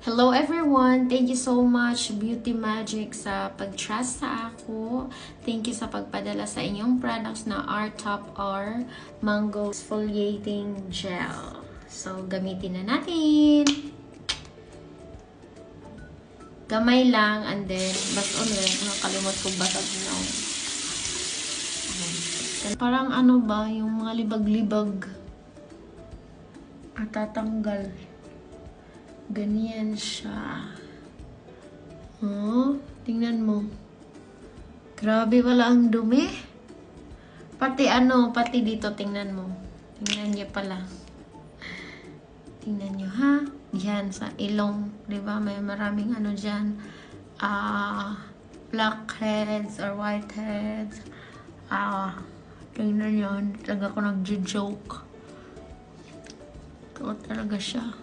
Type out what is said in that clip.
Hello everyone! Thank you so much Beauty Magic sa pag-trust sa ako. Thank you sa pagpadala sa inyong products na R Top R Mango Exfoliating Gel. So, gamitin na natin. Gamay lang and then bas ulit. Nakalimot ko basag na. Parang ano ba, yung mga libag-libag at tatanggal. Ganyan siya. Oh, tingnan mo. Grabe wala ang dumi. Pati dito tingnan mo. Tingnan niyo pala. Tingnan niyo ha. Diyan sa ilong, 'di ba? May maraming diyan. Blackheads or whiteheads. Tingnan niyo, talaga ako nagjo-joke. Ito talaga siya.